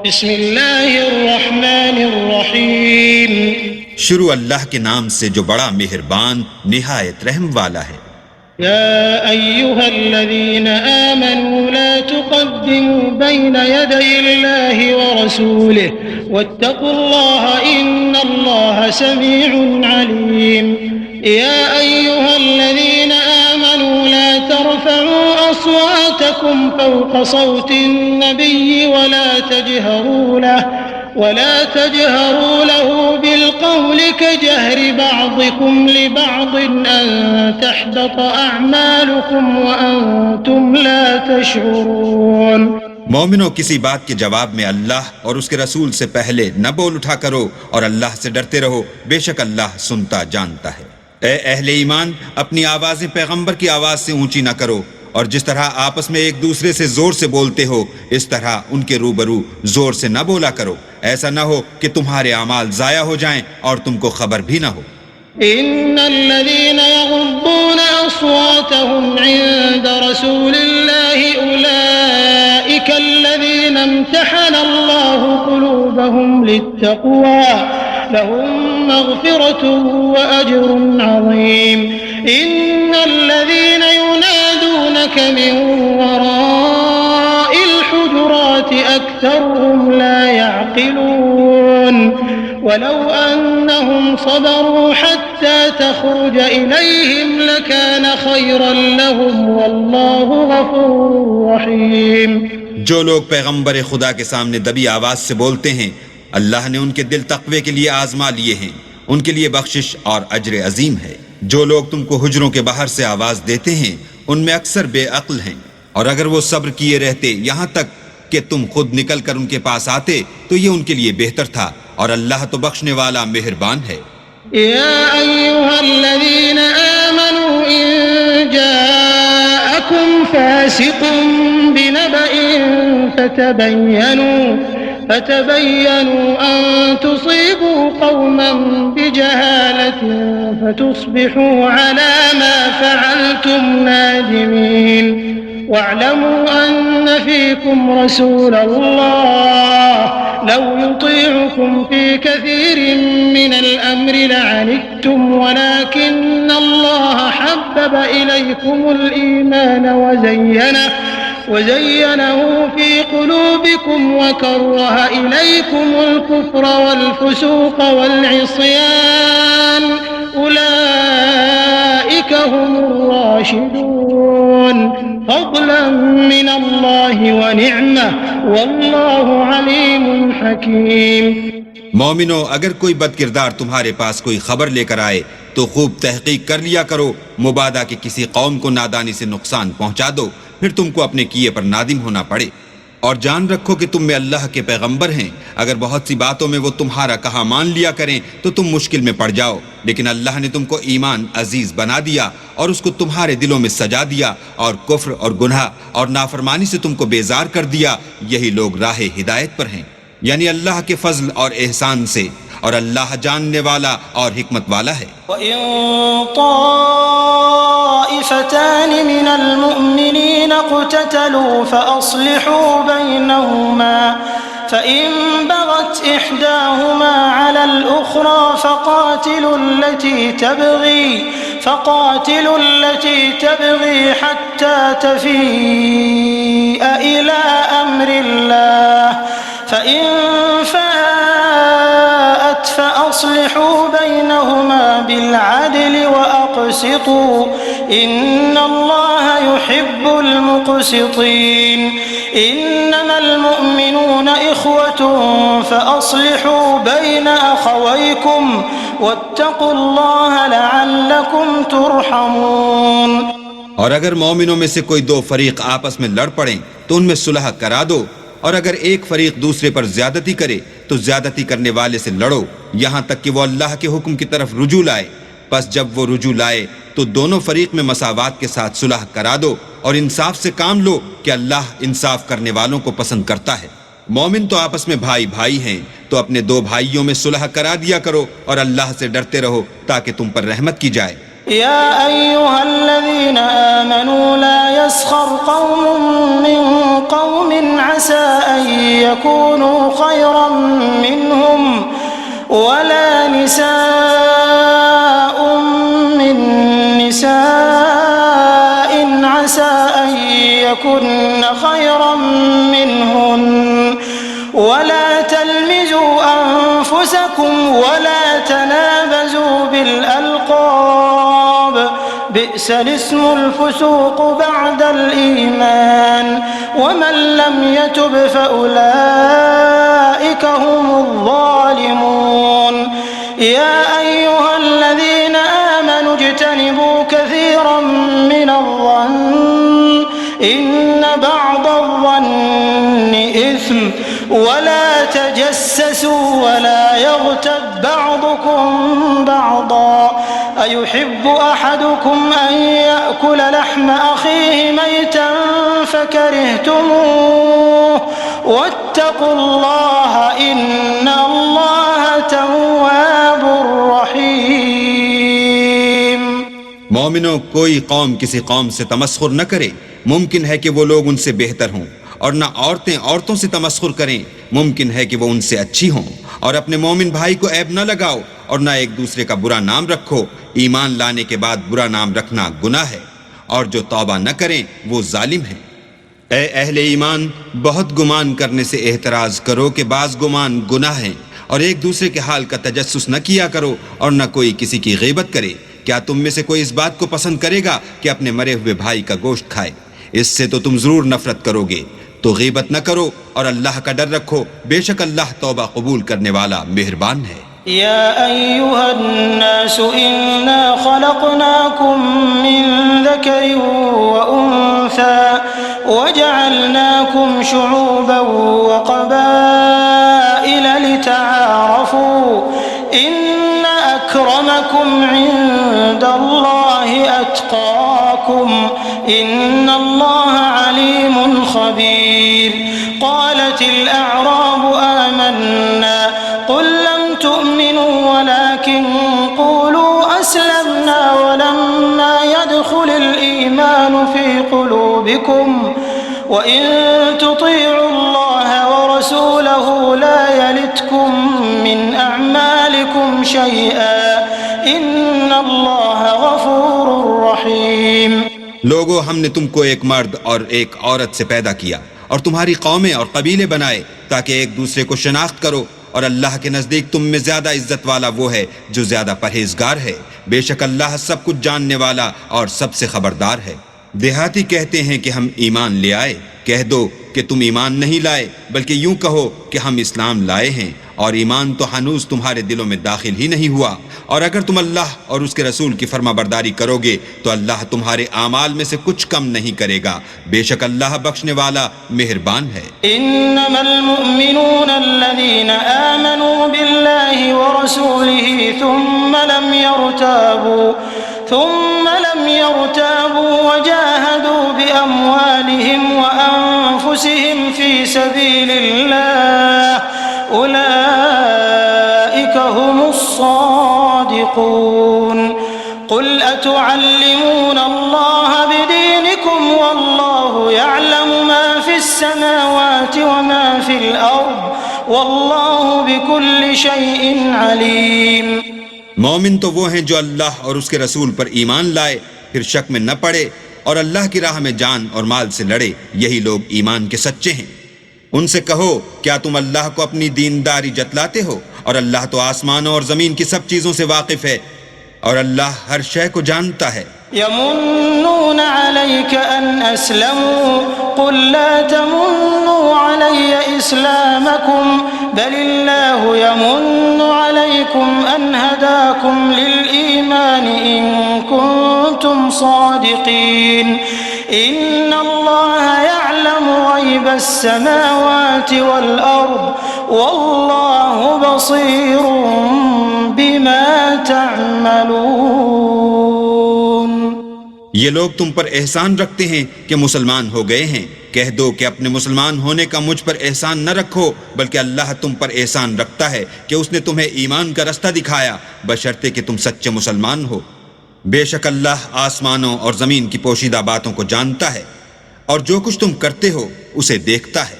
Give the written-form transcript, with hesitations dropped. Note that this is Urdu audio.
بسم اللہ الرحمن الرحیم شروع اللہ کے نام سے جو بڑا مہربان نہایت رحم والا ہے۔ یا ایہا الذین آمنوا لا تقدموا بین یدی اللہ ورسولہ واتقوا اللہ ان اللہ سمیع علیم۔ یا ایہا الذین آمنوا لا ترفعوا اصواتکم فوق صوت النبی ولا تجهروا له بالقول كجهر بعضكم لبعض أن تحبط أعمالكم وأنتم لا تشعرون۔ مومنوں، کسی بات کے جواب میں اللہ اور اس کے رسول سے پہلے نہ بول اٹھا کرو اور اللہ سے ڈرتے رہو، بے شک اللہ سنتا جانتا ہے۔ اے اہل ایمان، اپنی آوازیں پیغمبر کی آواز سے اونچی نہ کرو، اور جس طرح آپس میں ایک دوسرے سے زور سے بولتے ہو اس طرح ان کے روبرو زور سے نہ بولا کرو، ایسا نہ ہو کہ تمہارے اعمال ضائع ہو جائیں اور تم کو خبر بھی نہ ہو۔ ان الذين يغضون اصواتهم عند رسول الله اولئك الذين امتحن الله قلوبهم للتقوى لهم مغفرة واجر عظيم۔ ان الذين ينادونك من وراء الحجرات اكثرهم لا يعقلون ولو انهم صبروا حتى تخرج اليهم لكان خيرا لهم والله غفور رحيم۔ جو لوگ پیغمبر خدا کے سامنے دبی آواز سے بولتے ہیں، اللہ نے ان کے دل تقوی کے لیے آزما لیے ہیں، ان کے لیے بخشش اور اجر عظیم ہے۔ جو لوگ تم کو حجروں کے باہر سے آواز دیتے ہیں ان میں اکثر بے عقل ہیں، اور اگر وہ صبر کیے رہتے یہاں تک کہ تم خود نکل کر ان کے پاس آتے تو یہ ان کے لیے بہتر تھا، اور اللہ تو بخشنے والا مہربان ہے۔ یا ایہا الذین آمنوا ان جاءکم فاسق بنبأ فتبینوا ان تصیبوا قوما بجہالة فتصبحوا على ما فعلتم نادمین۔ واعلموا ان فيكم رسول الله لو يطيعكم في كثير من الامر لعنتم ولكن الله حبب اليكم الايمان وزينه في قلوبكم وكره اليكم الكفر والفسوق والعصيان اولئك هم الراشدون فضلا من الله ونعمة والله عليم حكيم۔ مومنو، اگر کوئی بد کردار تمہارے پاس کوئی خبر لے کر آئے تو خوب تحقیق کر لیا کرو، مبادا کہ کسی قوم کو نادانی سے نقصان پہنچا دو، پھر تم کو اپنے کیے پر نادم ہونا پڑے۔ اور جان رکھو کہ تم میں اللہ کے پیغمبر ہیں، اگر بہت سی باتوں میں وہ تمہارا کہا مان لیا کریں تو تم مشکل میں پڑ جاؤ، لیکن اللہ نے تم کو ایمان عزیز بنا دیا اور اس کو تمہارے دلوں میں سجا دیا، اور کفر اور گناہ اور نافرمانی سے تم کو بیزار کر دیا، یہی لوگ راہ ہدایت پر ہیں، یعنی اللہ کے فضل اور احسان سے، اور اللہ جاننے والا اور حکمت والا ہے۔ وَإِن طَائِفَتَانِ مِنَ الْمُؤْمِنِينَ اقْتَتَلُوا فَأَصْلِحُوا بَيْنَهُمَا فَإِن بَغَتْ إِحْدَاهُمَا عَلَى الْأُخْرَى فَقَاتِلُوا الَّتِي تَبْغِي حَتَّى تَفِيءَ إِلَى أَمْرِ اللَّهِ فَإِن فَاءَتْ فَأَصْلِحُوا بَيْنَهُمَا بِالْعَدْلِ وَأَقْسِطُوا إِنَّ اللَّهَ يُحِبُّ الْمُقْسِطِينَ۔ إِنَّمَا الْمُؤْمِنُونَ إِخْوَةٌ فَأَصْلِحُوا بَيْنَ أَخَوَيْكُمْ وَاتَّقُوا اللَّهَ لَعَلَّكُمْ تُرْحَمُونَ۔ اور اگر مومنوں میں سے کوئی دو فریق آپس میں لڑ پڑیں تو ان میں صلح کرا دو، اور اگر ایک فریق دوسرے پر زیادتی کرے تو زیادتی کرنے والے سے لڑو یہاں تک کہ وہ اللہ کے حکم کی طرف رجوع لائے۔ پس جب وہ رجوع لائے تو دونوں فریق میں مساوات کے ساتھ صلح کرا دو، اور انصاف سے کام لو کہ اللہ انصاف کرنے والوں کو پسند کرتا ہے۔ مومن تو آپس میں بھائی بھائی ہیں، تو اپنے دو بھائیوں میں صلح کرا دیا کرو، اور اللہ سے ڈرتے رہو تاکہ تم پر رحمت کی جائے۔ يا أيها الذين آمنوا لا يسخر قوم من قوم عسى أن يكونوا خيرا منهم ولا نساء من نساء عسى أن يكن خيرا منهن ولا تلمزوا أنفسكم ولا تنابزوا بالألقاب بئس الاسم الفسوق بعد الإيمان ومن لم يتب فأولئك هم الظالمون يا أيها الذين آمنوا اجتنبوا كثيرا من الظن إن بعض الظن إثم ولا تجسسوا ولا يغتب بعضكم بعضا أيحب أحدكم أن يأكل لحم أخيه ميتا فكرهتموه واتقوا الله إن الله تواب رحيم. مومنوں، کوئی قوم کسی قوم سے تمسخر نہ کرے، ممکن ہے کہ وہ لوگ ان سے بہتر ہوں، اور نہ عورتیں عورتوں سے تمسخر کریں، ممکن ہے کہ وہ ان سے اچھی ہوں، اور اپنے مومن بھائی کو عیب نہ لگاؤ اور نہ ایک دوسرے کا برا نام رکھو، ایمان لانے کے بعد برا نام رکھنا گناہ ہے، اور جو توبہ نہ کریں وہ ظالم ہیں۔ اے اہل ایمان، بہت گمان کرنے سے احتراز کرو کہ بعض گمان گناہ ہیں، اور ایک دوسرے کے حال کا تجسس نہ کیا کرو، اور نہ کوئی کسی کی غیبت کرے۔ کیا تم میں سے کوئی اس بات کو پسند کرے گا کہ اپنے مرے ہوئے بھائی کا گوشت کھائے؟ اس سے تو تم ضرور نفرت کرو گے۔ تو غیبت نہ کرو اور اللہ کا ڈر رکھو، بے شک اللہ توبہ قبول کرنے والا مہربان ہے۔ يا أيها الناس إنا خلقناكم من ذكر وأنثى وجعلناكم شعوبا وقبائل لتعارفوا إن أكرمكم عند الله أتقاكم إن الله عليم خبير. قالت الأعراب آمنا قل لم تؤمنوا ولكن قولوا أسلمنا ولما يدخل الإيمان في قلوبكم وإن تطيعوا الله ورسوله لا يلتكم من أعمالكم شيئا إن الله غفور رحيم. لوگو، ہم نے تم کو ایک مرد اور ایک عورت سے پیدا کیا اور تمہاری قومیں اور قبیلے بنائے تاکہ ایک دوسرے کو شناخت کرو، اور اللہ کے نزدیک تم میں زیادہ عزت والا وہ ہے جو زیادہ پرہیزگار ہے، بے شک اللہ سب کچھ جاننے والا اور سب سے خبردار ہے۔ دیہاتی کہتے ہیں کہ ہم ایمان لے آئے، کہہ دو کہ تم ایمان نہیں لائے بلکہ یوں کہو کہ ہم اسلام لائے ہیں، اور ایمان تو ہنوز تمہارے دلوں میں داخل ہی نہیں ہوا، اور اگر تم اللہ اور اس کے رسول کی فرما برداری کرو گے تو اللہ تمہارے اعمال میں سے کچھ کم نہیں کرے گا، بے شک اللہ بخشنے والا مہربان ہے۔ انما المؤمنون الذين آمنوا بالله ورسوله ثم لم يرتابوا وجاهدوا بأموالهم وأنفسهم في سبيل الله أولئك هم الصادقون. قل أتعلمون الله بدينكم والله يعلم ما في السماوات وما في الأرض والله بكل شيء عليم. مومن تو وہ ہیں جو اللہ اور اس کے رسول پر ایمان لائے، پھر شک میں نہ پڑے اور اللہ کی راہ میں جان اور مال سے لڑے، یہی لوگ ایمان کے سچے ہیں۔ ان سے کہو، کیا تم اللہ کو اپنی دینداری جتلاتے ہو؟ اور اللہ تو آسمانوں اور زمین کی سب چیزوں سے واقف ہے، اور اللہ ہر شے کو جانتا ہے۔ يمنون عليك أن أسلموا قل لا تمنوا علي إسلامكم بل الله يمن عليكم أن هداكم للإيمان إن كنتم صادقين إن الله يعلم غيب السماوات والأرض والله بصير بما تعملون. یہ لوگ تم پر احسان رکھتے ہیں کہ مسلمان ہو گئے ہیں، کہہ دو کہ اپنے مسلمان ہونے کا مجھ پر احسان نہ رکھو، بلکہ اللہ تم پر احسان رکھتا ہے کہ اس نے تمہیں ایمان کا رستہ دکھایا، بشرطے کہ تم سچے مسلمان ہو۔ بے شک اللہ آسمانوں اور زمین کی پوشیدہ باتوں کو جانتا ہے اور جو کچھ تم کرتے ہو اسے دیکھتا ہے۔